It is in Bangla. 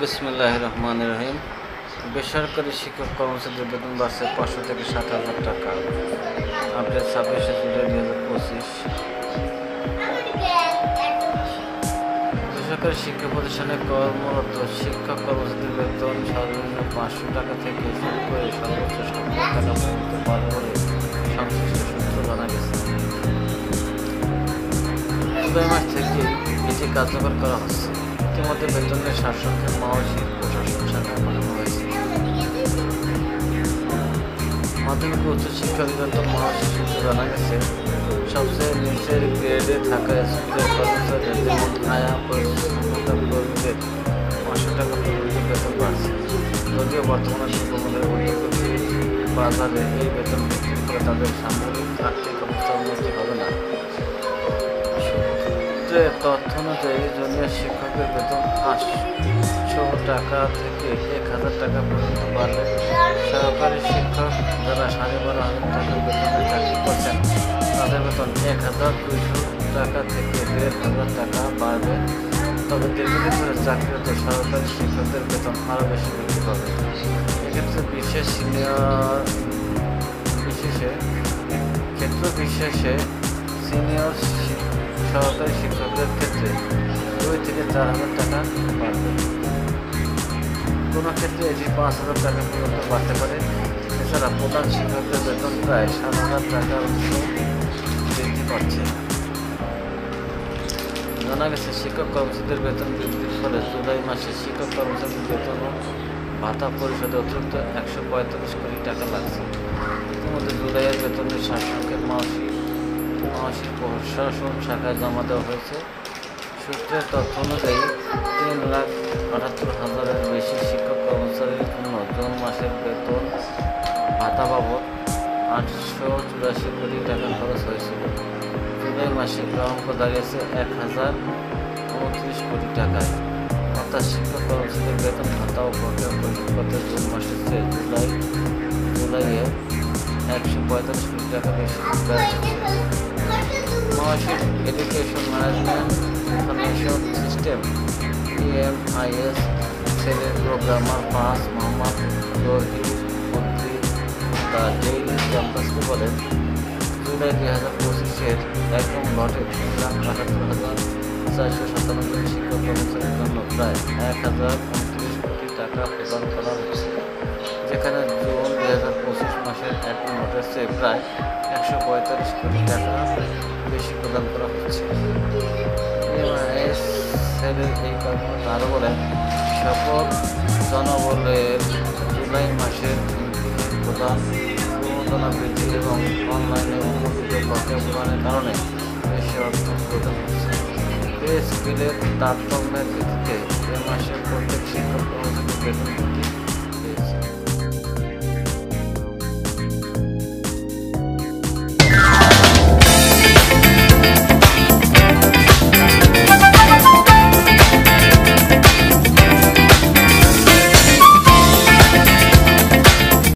বিসমিল্লাহির রহমানির রহিম। বেসরকারি শিক্ষক কর্মচারীদের বেতন বাড়ছে 500 থেকে 7,000 টাকা। আপডেট 26 জুলাই 2025। বেসরকারি শিক্ষা প্রতিষ্ঠানে কর্মরত শিক্ষক কর্মচারীদের বেতন সর্বনিম্ন 500 টাকা থেকে শুরু করে সর্বোচ্চ 7,000 টাকা পর্যন্ত বাড়বে বলে সংশ্লিষ্ট সূত্র জানা গেছে। জুলাই মাস থেকে এটি কার্যকর করা হচ্ছে। ইতিমধ্যে বেতনের সারসংক্ষেপ মহাশির প্রশাসন শাখায় পাঠানো হয়েছে। মাধ্যমিক ও উচ্চশিক্ষা অধিদপ্তর মহাশির সূত্রে জানা গেছে, সবচেয়ে নিচের গ্রেডে থাকা স্কুলের কর্মচারীদের যেমন আয়া পরিচ্ছন্নতা কর্মীদের 500 টাকা পর্যন্ত বেতন বাড়ছে। যদিও বর্তমানে দ্রব্যমূল্যের ঊর্ধ্বগতির বাজারে এই বেতন বৃদ্ধির ফলে তাদের সামগ্রিক আর্থিক অবস্থা উন্নতি হবে না। তথ্য অনুযায়ী জুনিয়র শিক্ষকের বেতন 800 টাকা থেকে 1,000 টাকা পর্যন্ত বাড়লে সরকারি শিক্ষক যারা 12,500 টাকার বেতনে চাকরি করছেন তাদের বেতন 1,200 টাকা থেকে 1,500 টাকা বাড়বে। তবে দীর্ঘদিন ধরে চাকরিরত সরকারি শিক্ষকদের বেতন আরও বেশি বৃদ্ধি পাবে। এক্ষেত্রে সিনিয়র সরকারি শিক্ষকদের ক্ষেত্রে 2 থেকে 4,000 টাকা বাড়বে। কোনো ক্ষেত্রে এটি 5,000 টাকা পর্যন্ত বাড়তে পারে। এছাড়া প্রধান শিক্ষকদের বেতন প্রায় 7,000 টাকার মতো বৃদ্ধি পাচ্ছে। জানা গেছে, শিক্ষক কর্মচারীদের বেতন বৃদ্ধির ফলে জুলাই মাসে শিক্ষক কর্মচারীদের বেতন ও ভাতা পরিশোধে অতিরিক্ত 145 কোটি টাকা লাগছে। ইতিমধ্যে জুলাইয়ের বেতনের সারসংক্ষেপ মহাশির প্রশাসন শাখায় জমা দেওয়া হয়েছে। সূত্রের তথ্য অনুযায়ী 3,78,000-এর বেশি শিক্ষক কর্মচারীর জন্য জুন মাসের বেতন ভাতা বাবদ 884 কোটি টাকা খরচ হয়েছিল। জুলাই মাসে অঙ্ক দাঁড়িয়েছে 1,029 কোটি টাকায়। অর্থাৎ শিক্ষক কর্মচারীদের বেতন ভাতা ও বকেয়া পরিশোধ করতে জুন মাসের চেয়ে জুলাইয়ে 145 কোটি টাকা বেশি ব্যয় হচ্ছে। মহাশির education management information system EMIS সেলের প্রোগ্রামার পাস মোহাম্মদ রহিম উদ্দিন দ্য ডেইলি ক্যাম্পাসকে বলেন, জুলাই 2025-এর একদম লটে 3,78,497 শিক্ষক কর্মচারীর জন্য প্রায় 1,029 কোটি টাকা প্রদান করা হচ্ছে, যেখানে জুন 2025 মাসের একদম লটের চেয়ে প্রায় 145 কোটি টাকা বেশি প্রদান করা হচ্ছে। EMIS সেলের এই কর্মকর্তা আরও বলেন, সকল জনবলের জুলাই মাসের প্রদান প্রণোদনা বৃদ্ধি এবং অনলাইনে অনুমোদিত বকেয়া প্রদানের কারণে বেশি অর্থ প্রদান হচ্ছে। পে স্কেলের তারতম্যের ভিত্তিতে এ মাসে প্রত্যেক শিক্ষক কর্মচারীর বেতন বৃদ্ধি